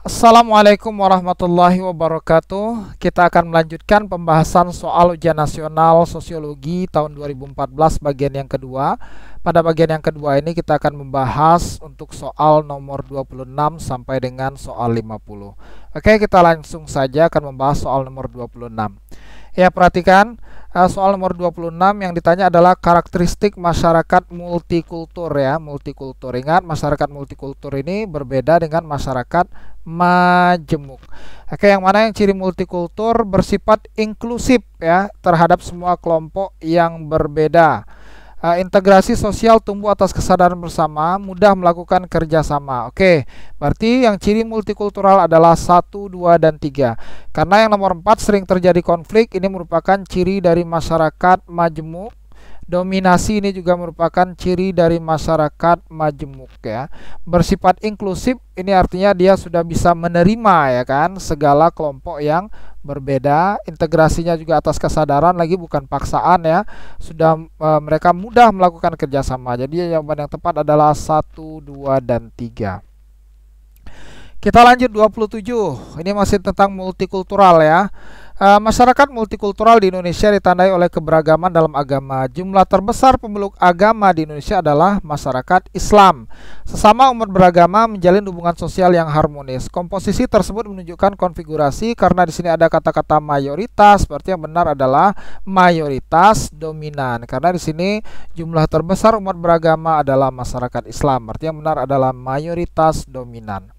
Assalamualaikum warahmatullahi wabarakatuh. Kita akan melanjutkan pembahasan soal ujian nasional sosiologi tahun 2014 bagian yang kedua. Pada bagian yang kedua ini kita akan membahas untuk soal nomor 26 sampai dengan soal 50. Oke, kita langsung saja akan membahas soal nomor 26. Ya, perhatikan soal nomor 26 yang ditanya adalah karakteristik masyarakat multikultur ya, multikultur. Ingat, masyarakat multikultur ini berbeda dengan masyarakat majemuk. Oke, yang mana yang ciri multikultur bersifat inklusif ya terhadap semua kelompok yang berbeda. Integrasi sosial tumbuh atas kesadaran bersama, mudah melakukan kerjasama. Oke, berarti yang ciri multikultural adalah 1, 2, dan 3. Karena yang nomor 4 sering terjadi konflik, ini merupakan ciri dari masyarakat majemuk. Dominasi ini juga merupakan ciri dari masyarakat majemuk ya. Bersifat inklusif ini artinya dia sudah bisa menerima ya kan segala kelompok yang berbeda. Integrasinya juga atas kesadaran, lagi bukan paksaan ya. Sudah mereka mudah melakukan kerjasama. Jadi jawaban yang tepat adalah 1, 2, dan 3. Kita lanjut 27. Ini masih tentang multikultural ya. Masyarakat multikultural di Indonesia ditandai oleh keberagaman dalam agama. Jumlah terbesar pemeluk agama di Indonesia adalah masyarakat Islam. Sesama umat beragama menjalin hubungan sosial yang harmonis. Komposisi tersebut menunjukkan konfigurasi karena di sini ada kata-kata mayoritas, berarti yang benar adalah mayoritas dominan. Karena di sini jumlah terbesar umat beragama adalah masyarakat Islam, berarti yang benar adalah mayoritas dominan.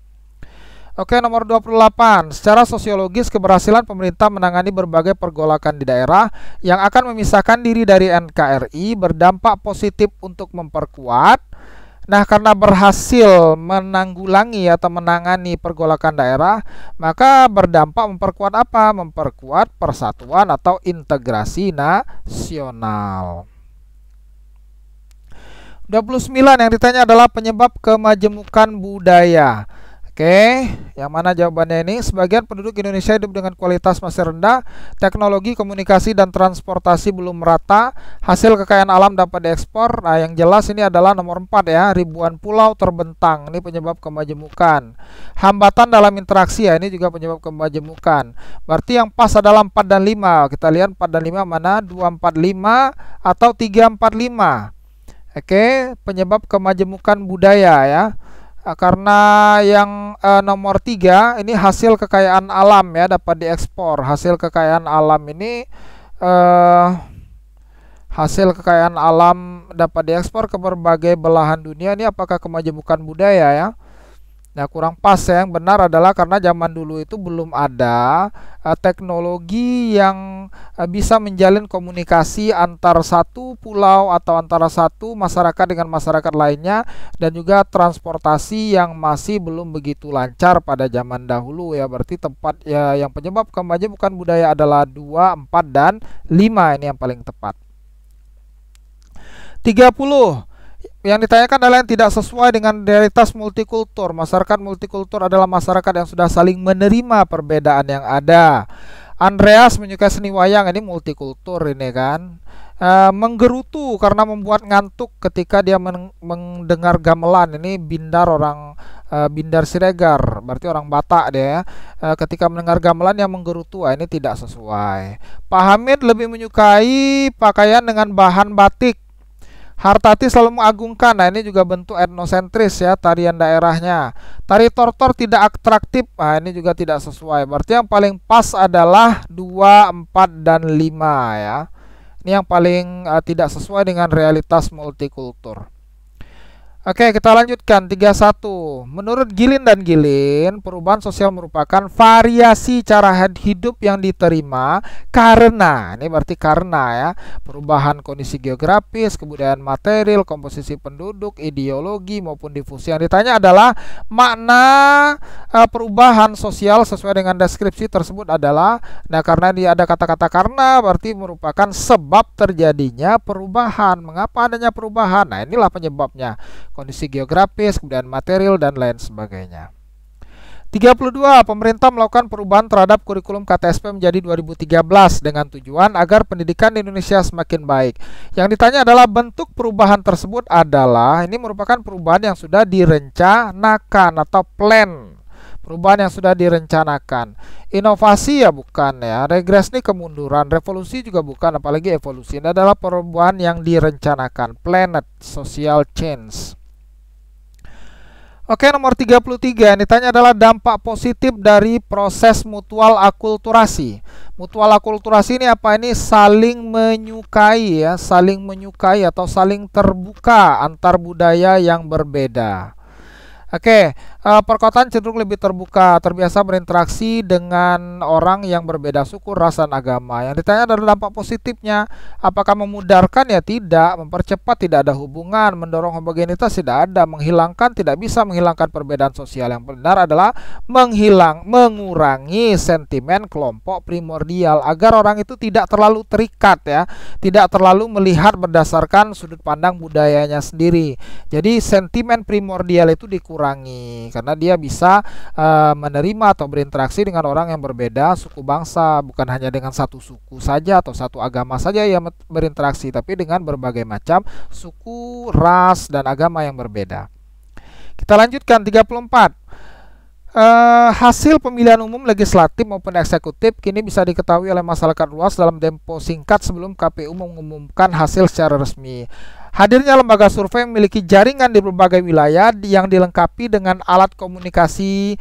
Oke, nomor 28. Secara sosiologis, keberhasilan pemerintah menangani berbagai pergolakan di daerah yang akan memisahkan diri dari NKRI berdampak positif untuk memperkuat. Nah, karena berhasil menanggulangi atau menangani pergolakan daerah, maka berdampak memperkuat apa? Memperkuat persatuan atau integrasi nasional. 29 yang ditanya adalah penyebab kemajemukan budaya. Oke, yang mana jawabannya ini? Sebagian penduduk Indonesia hidup dengan kualitas masih rendah, teknologi, komunikasi, dan transportasi belum merata, hasil kekayaan alam dapat diekspor. Nah, yang jelas ini adalah nomor 4 ya, ribuan pulau terbentang. Ini penyebab kemajemukan. Hambatan dalam interaksi ya, ini juga penyebab kemajemukan. Berarti yang pas adalah 4 dan 5. Kita lihat 4 dan 5 mana? 245 atau 345. Oke, penyebab kemajemukan budaya ya. Karena yang nomor 3 ini hasil kekayaan alam ya, dapat diekspor. Hasil kekayaan alam ini hasil kekayaan alam dapat diekspor ke berbagai belahan dunia. Ini apakah kemajemukan budaya ya? Nah, kurang pas ya. Yang benar adalah karena zaman dulu itu belum ada teknologi yang bisa menjalin komunikasi antar satu pulau atau antara satu masyarakat dengan masyarakat lainnya, dan juga transportasi yang masih belum begitu lancar pada zaman dahulu ya. Berarti tempat ya yang penyebab kemajemukan budaya adalah 2, 4, dan 5. Ini yang paling tepat. 30. Yang ditanyakan adalah yang tidak sesuai dengan realitas multikultur. Masyarakat multikultur adalah masyarakat yang sudah saling menerima perbedaan yang ada. Andreas menyukai seni wayang, ini multikultur ini kan. Menggerutu karena membuat ngantuk ketika dia mendengar gamelan. Ini Bindar, orang Bindar Siregar, berarti orang Batak dia ya. Ketika mendengar gamelan yang menggerutu, ini tidak sesuai. Pak Hamid lebih menyukai pakaian dengan bahan batik. Hartati selalu mengagungkan. Nah, ini juga bentuk etnosentris ya, tarian daerahnya. Tari tortor tidak atraktif. Nah, ini juga tidak sesuai. Berarti yang paling pas adalah 2, 4, dan 5 ya. Ini yang paling tidak sesuai dengan realitas multikultur. Oke, kita lanjutkan 31. Menurut Gilin dan Gilin, perubahan sosial merupakan variasi cara hidup yang diterima karena, ini berarti karena ya, perubahan kondisi geografis, kebudayaan material, komposisi penduduk, ideologi maupun difusi. Yang ditanya adalah makna perubahan sosial sesuai dengan deskripsi tersebut adalah, nah karena dia ada kata-kata karena, berarti merupakan sebab terjadinya perubahan. Mengapa adanya perubahan? Nah, inilah penyebabnya. Kondisi geografis, kemudian material, dan lain sebagainya. 32. Pemerintah melakukan perubahan terhadap kurikulum KTSP menjadi 2013 dengan tujuan agar pendidikan di Indonesia semakin baik. Yang ditanya adalah bentuk perubahan tersebut adalah, ini merupakan perubahan yang sudah direncanakan atau plan. perubahan yang sudah direncanakan. Inovasi ya bukan ya, regres ini kemunduran, revolusi juga bukan, apalagi evolusi. Ini adalah perubahan yang direncanakan, planet social change. Oke, nomor 33 yang ditanya adalah dampak positif dari proses mutual akulturasi. Mutual akulturasi ini apa? Ini saling menyukai ya, saling menyukai atau saling terbuka antar budaya yang berbeda. Oke, perkotaan cenderung lebih terbuka, terbiasa berinteraksi dengan orang yang berbeda suku, ras, dan agama. Yang ditanya adalah dampak positifnya. Apakah memudarkan? Ya tidak. Mempercepat? Tidak ada hubungan. Mendorong homogenitas? Tidak ada. Menghilangkan? Tidak bisa menghilangkan perbedaan sosial. Yang benar adalah mengurangi sentimen kelompok primordial agar orang itu tidak terlalu terikat ya, tidak terlalu melihat berdasarkan sudut pandang budayanya sendiri. Jadi sentimen primordial itu dikurangi karena dia bisa menerima atau berinteraksi dengan orang yang berbeda suku bangsa, bukan hanya dengan satu suku saja atau satu agama saja yang berinteraksi, tapi dengan berbagai macam suku, ras, dan agama yang berbeda. Kita lanjutkan 34. Hasil pemilihan umum legislatif maupun eksekutif kini bisa diketahui oleh masyarakat luas dalam tempo singkat sebelum KPU mengumumkan hasil secara resmi. Hadirnya lembaga survei memiliki jaringan di berbagai wilayah yang dilengkapi dengan alat komunikasi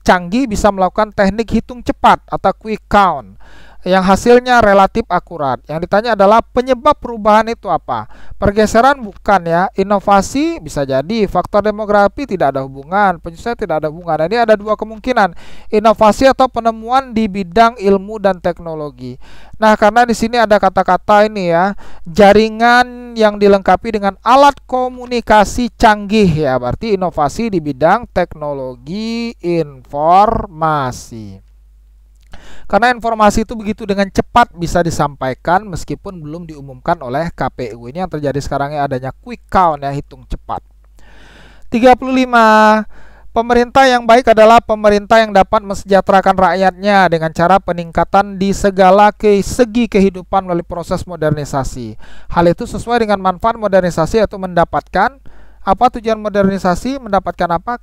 canggih, bisa melakukan teknik hitung cepat atau quick count yang hasilnya relatif akurat. Yang ditanya adalah penyebab perubahan itu apa? Pergeseran bukan ya, inovasi bisa jadi, faktor demografi tidak ada hubungan, penyesuaian tidak ada hubungan. Nah, ini ada dua kemungkinan, inovasi atau penemuan di bidang ilmu dan teknologi. Nah, karena di sini ada kata-kata ini ya, jaringan yang dilengkapi dengan alat komunikasi canggih ya, berarti inovasi di bidang teknologi informasi. Karena informasi itu begitu dengan cepat bisa disampaikan meskipun belum diumumkan oleh KPU. Ini yang terjadi sekarang ya, adanya quick count ya, hitung cepat. 35. Pemerintah yang baik adalah pemerintah yang dapat mensejahterakan rakyatnya dengan cara peningkatan di segala segi kehidupan melalui proses modernisasi. Hal itu sesuai dengan manfaat modernisasi, yaitu mendapatkan apa tujuan modernisasi? Mendapatkan apa?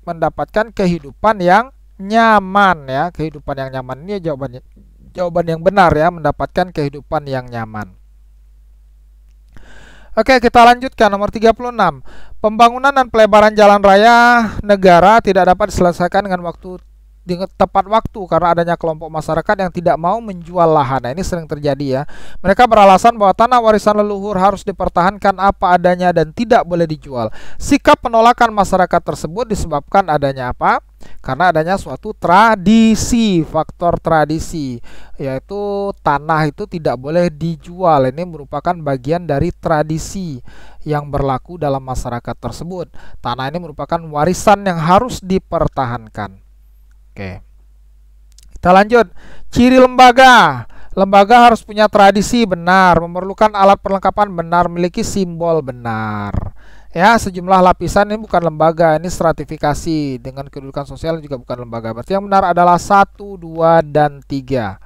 Mendapatkan kehidupan yang nyaman ya, kehidupan yang nyaman. Ini jawaban yang benar ya, mendapatkan kehidupan yang nyaman. Oke, kita lanjutkan nomor 36. Pembangunan dan pelebaran jalan raya negara tidak dapat diselesaikan dengan tepat waktu karena adanya kelompok masyarakat yang tidak mau menjual lahan. Nah, ini sering terjadi ya. Mereka beralasan bahwa tanah warisan leluhur harus dipertahankan apa adanya dan tidak boleh dijual. Sikap penolakan masyarakat tersebut disebabkan adanya apa? Karena adanya suatu tradisi, faktor tradisi, yaitu tanah itu tidak boleh dijual. Ini merupakan bagian dari tradisi yang berlaku dalam masyarakat tersebut. Tanah ini merupakan warisan yang harus dipertahankan. Oke, kita lanjut. Ciri lembaga. Lembaga harus punya tradisi, benar. Memerlukan alat perlengkapan, benar. Memiliki simbol, benar. Ya, sejumlah lapisan, ini bukan lembaga, ini stratifikasi. Dengan kedudukan sosial juga bukan lembaga. Berarti yang benar adalah 1, 2, dan 3.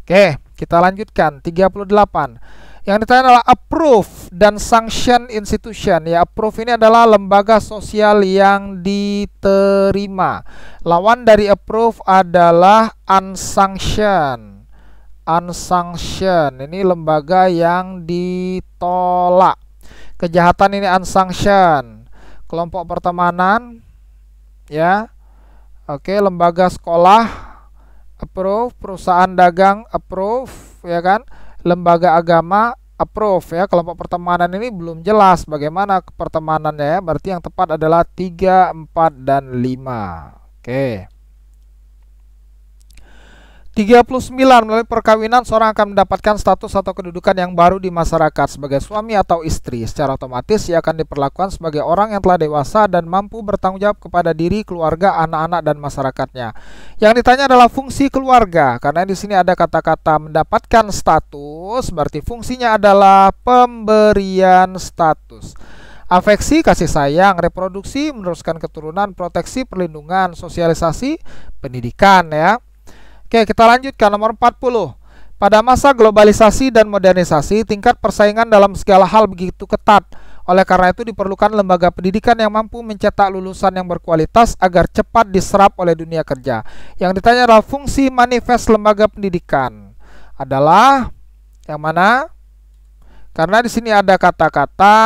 Oke, kita lanjutkan. 38. Yang ditanya adalah approve dan sanction institution. Ya, approve ini adalah lembaga sosial yang diterima. Lawan dari approve adalah unsanction. Unsanction ini lembaga yang ditolak. Kejahatan ini unsanction. Kelompok pertemanan ya. Oke, lembaga sekolah approve, perusahaan dagang approve ya kan. Lembaga agama approve ya. Kelompok pertemanan ini belum jelas bagaimana pertemanannya ya. Berarti yang tepat adalah 3, 4, dan 5. Oke. 39. Melalui perkawinan seorang akan mendapatkan status atau kedudukan yang baru di masyarakat sebagai suami atau istri. Secara otomatis ia akan diperlakukan sebagai orang yang telah dewasa dan mampu bertanggung jawab kepada diri, keluarga, anak-anak, dan masyarakatnya. Yang ditanya adalah fungsi keluarga. Karena di sini ada kata-kata mendapatkan status, berarti fungsinya adalah pemberian status. Afeksi, kasih sayang, reproduksi, meneruskan keturunan, proteksi, perlindungan, sosialisasi, pendidikan ya. Oke, kita lanjutkan nomor 40. Pada masa globalisasi dan modernisasi, tingkat persaingan dalam segala hal begitu ketat. Oleh karena itu diperlukan lembaga pendidikan yang mampu mencetak lulusan yang berkualitas agar cepat diserap oleh dunia kerja. Yang ditanya adalah fungsi manifest lembaga pendidikan adalah yang mana? Karena di sini ada kata-kata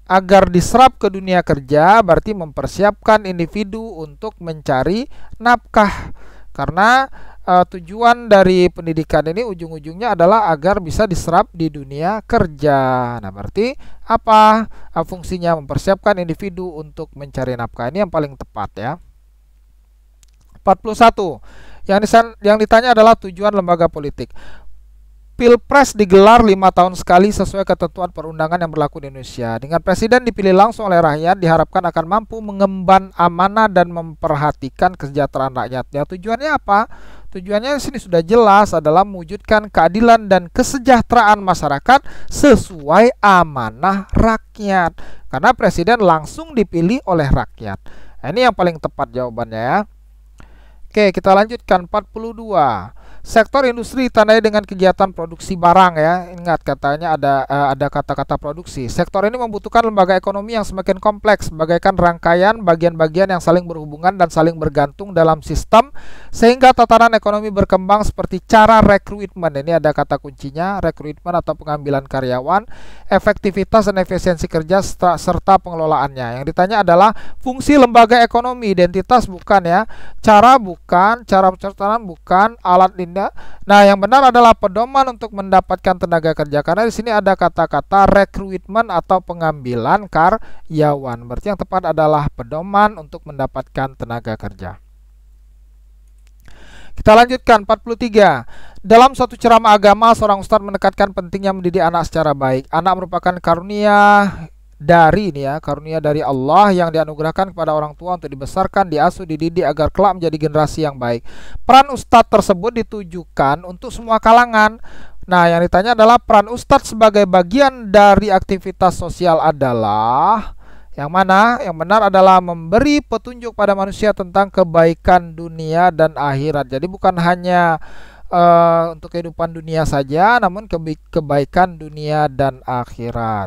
agar diserap ke dunia kerja, berarti mempersiapkan individu untuk mencari nafkah. Karena tujuan dari pendidikan ini ujung-ujungnya adalah agar bisa diserap di dunia kerja. Nah, berarti apa fungsinya? Mempersiapkan individu untuk mencari nafkah. Ini yang paling tepat ya. 41. Yang ditanya adalah tujuan lembaga politik. Pilpres digelar 5 tahun sekali sesuai ketentuan perundangan yang berlaku di Indonesia. Dengan presiden dipilih langsung oleh rakyat, diharapkan akan mampu mengemban amanah dan memperhatikan kesejahteraan rakyatnya. Tujuannya apa? Tujuannya di sini sudah jelas adalah mewujudkan keadilan dan kesejahteraan masyarakat sesuai amanah rakyat. Karena presiden langsung dipilih oleh rakyat. Nah, ini yang paling tepat jawabannya ya. Oke, kita lanjutkan 42. Sektor industri ditandai dengan kegiatan produksi barang ya. Ingat katanya ada kata-kata produksi. Sektor ini membutuhkan lembaga ekonomi yang semakin kompleks, bagaikan rangkaian bagian-bagian yang saling berhubungan dan saling bergantung dalam sistem sehingga tatanan ekonomi berkembang seperti cara rekrutmen. Ini ada kata kuncinya, rekrutmen atau pengambilan karyawan, efektivitas dan efisiensi kerja serta pengelolaannya. Yang ditanya adalah fungsi lembaga ekonomi, identitas bukan ya, cara bukan, cara pencatatan bukan, alat ini. Nah, yang benar adalah pedoman untuk mendapatkan tenaga kerja. Karena di sini ada kata-kata rekrutmen atau pengambilan karyawan. Berarti yang tepat adalah pedoman untuk mendapatkan tenaga kerja. Kita lanjutkan 43. Dalam suatu ceramah agama, seorang ustadz menekankan pentingnya mendidik anak secara baik. Anak merupakan karunia dari Allah yang dianugerahkan kepada orang tua untuk dibesarkan, diasuh, dididik agar kelak menjadi generasi yang baik. Peran ustadz tersebut ditujukan untuk semua kalangan. Nah, yang ditanya adalah peran ustadz sebagai bagian dari aktivitas sosial adalah yang mana? Yang benar adalah memberi petunjuk pada manusia tentang kebaikan dunia dan akhirat. Jadi bukan hanya untuk kehidupan dunia saja, namun kebaikan dunia dan akhirat.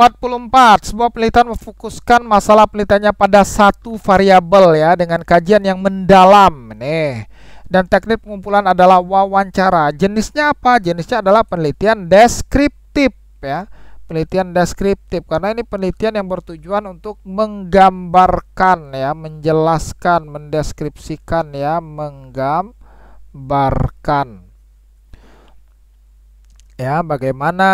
44. Sebuah penelitian memfokuskan masalah penelitiannya pada satu variabel ya dengan kajian yang mendalam nih. Dan teknik pengumpulan adalah wawancara. Jenisnya apa? Jenisnya adalah penelitian deskriptif ya. Penelitian deskriptif karena ini penelitian yang bertujuan untuk menggambarkan ya, menjelaskan, mendeskripsikan ya, menggambarkan. Ya, bagaimana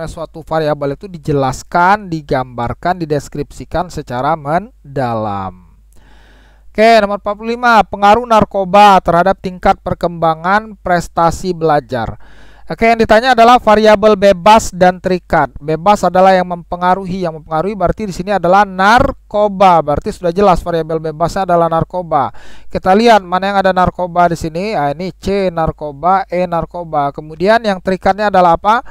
suatu variabel itu dijelaskan, digambarkan, dideskripsikan secara mendalam. Oke, nomor 45, pengaruh narkoba terhadap tingkat perkembangan prestasi belajar. Oke, yang ditanya adalah variabel bebas dan terikat. Bebas adalah yang mempengaruhi berarti di sini adalah narkoba. Berarti sudah jelas variabel bebasnya adalah narkoba. Kita lihat mana yang ada narkoba di sini. Ah, ini C narkoba, E narkoba. Kemudian yang terikatnya adalah apa?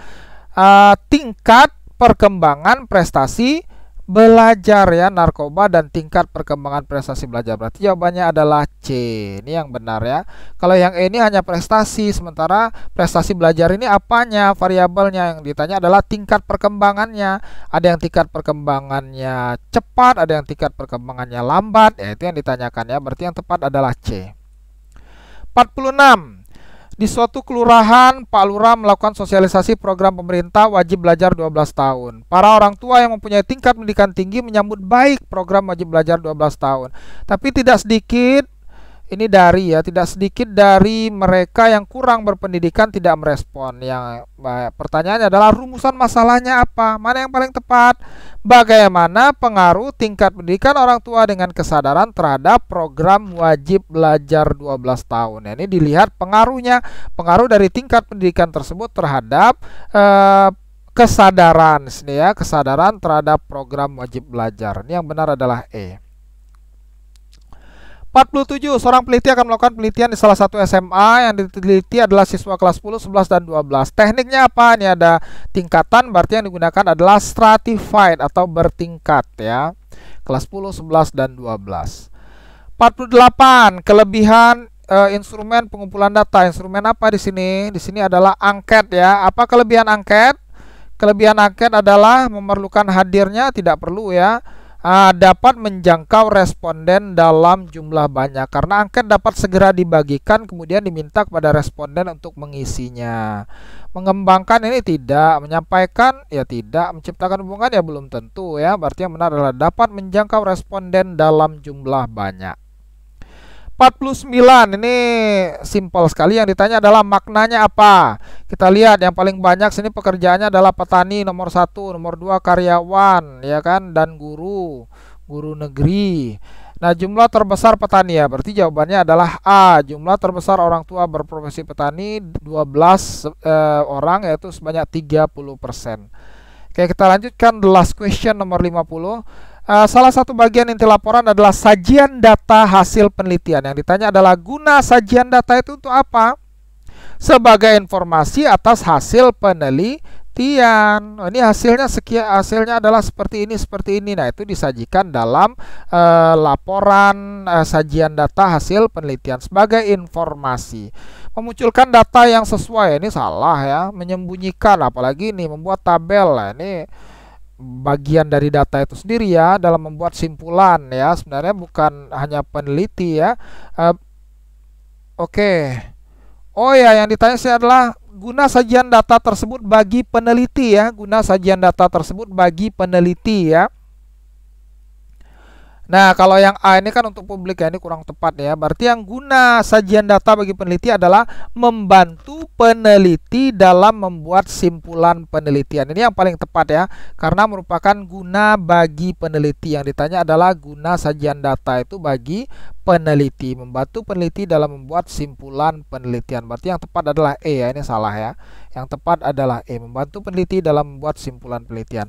Tingkat perkembangan prestasi belajar ya, narkoba dan tingkat perkembangan prestasi belajar. Berarti jawabannya adalah C. Ini yang benar ya. Kalau yang E ini hanya prestasi, sementara prestasi belajar ini apanya? Variabelnya yang ditanya adalah tingkat perkembangannya. Ada yang tingkat perkembangannya cepat, ada yang tingkat perkembangannya lambat. Ya, itu yang ditanyakan ya. Berarti yang tepat adalah C. 46. Di suatu kelurahan, Pak Lurah melakukan sosialisasi program pemerintah wajib belajar 12 tahun. Para orang tua yang mempunyai tingkat pendidikan tinggi menyambut baik program wajib belajar 12 tahun. Tapi tidak sedikit dari mereka yang kurang berpendidikan tidak merespon. Yang pertanyaannya adalah rumusan masalahnya apa? Mana yang paling tepat? Bagaimana pengaruh tingkat pendidikan orang tua dengan kesadaran terhadap program wajib belajar 12 tahun. Ini dilihat pengaruhnya, pengaruh dari tingkat pendidikan tersebut terhadap kesadaran ya, kesadaran terhadap program wajib belajar. Ini yang benar adalah E. 47. Seorang peneliti akan melakukan penelitian di salah satu SMA. Yang diteliti adalah siswa kelas 10, 11, dan 12. Tekniknya apa? Ini ada tingkatan, berarti yang digunakan adalah stratified atau bertingkat ya. Kelas 10, 11, dan 12. 48. Kelebihan instrumen pengumpulan data. Instrumen apa di sini? Di sini adalah angket ya. Apa kelebihan angket? Kelebihan angket adalah memerlukan hadirnya, tidak perlu ya. Dapat menjangkau responden dalam jumlah banyak, karena angket dapat segera dibagikan kemudian diminta kepada responden untuk mengisinya. Mengembangkan ini tidak, menyampaikan ya tidak, menciptakan hubungan ya belum tentu ya. Berarti yang benar adalah dapat menjangkau responden dalam jumlah banyak. 49 ini simpel sekali, yang ditanya adalah maknanya apa. Kita lihat yang paling banyak sini pekerjaannya adalah petani nomor 1, nomor 2 karyawan ya kan, dan guru negeri. Nah, jumlah terbesar petani ya, berarti jawabannya adalah A. Jumlah terbesar orang tua berprofesi petani 12 orang, yaitu sebanyak 30%. Oke, kita lanjutkan the last question nomor 50. Salah satu bagian inti laporan adalah sajian data hasil penelitian. Yang ditanya adalah guna sajian data itu untuk apa? Sebagai informasi atas hasil penelitian. Ini hasilnya hasilnya adalah seperti ini. Nah, itu disajikan dalam laporan sajian data hasil penelitian sebagai informasi. Memunculkan data yang sesuai, ini salah ya. Menyembunyikan, apalagi ini membuat tabel. Nah, ini bagian dari data itu sendiri ya, dalam membuat simpulan ya, sebenarnya bukan hanya peneliti ya. Oke. Oh ya, yang ditanya saya adalah guna sajian data tersebut bagi peneliti ya, guna sajian data tersebut bagi peneliti ya. Nah, kalau yang A ini kan untuk publik ya, ini kurang tepat ya. Berarti yang guna sajian data bagi peneliti adalah membantu peneliti dalam membuat simpulan penelitian. Ini yang paling tepat ya, karena merupakan guna bagi peneliti. Yang ditanya adalah guna sajian data itu bagi peneliti, membantu peneliti dalam membuat simpulan penelitian. Berarti yang tepat adalah E ya, ini salah ya. Yang tepat adalah E, membantu peneliti dalam membuat simpulan penelitian.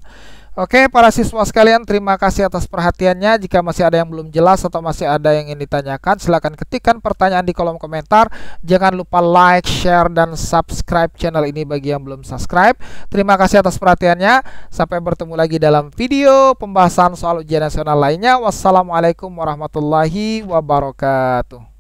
Oke, para siswa sekalian, terima kasih atas perhatiannya. Jika masih ada yang belum jelas atau masih ada yang ingin ditanyakan, silakan ketikkan pertanyaan di kolom komentar. Jangan lupa like, share, dan subscribe channel ini bagi yang belum subscribe. Terima kasih atas perhatiannya. Sampai bertemu lagi dalam video pembahasan soal ujian nasional lainnya. Wassalamualaikum warahmatullahi wabarakatuh.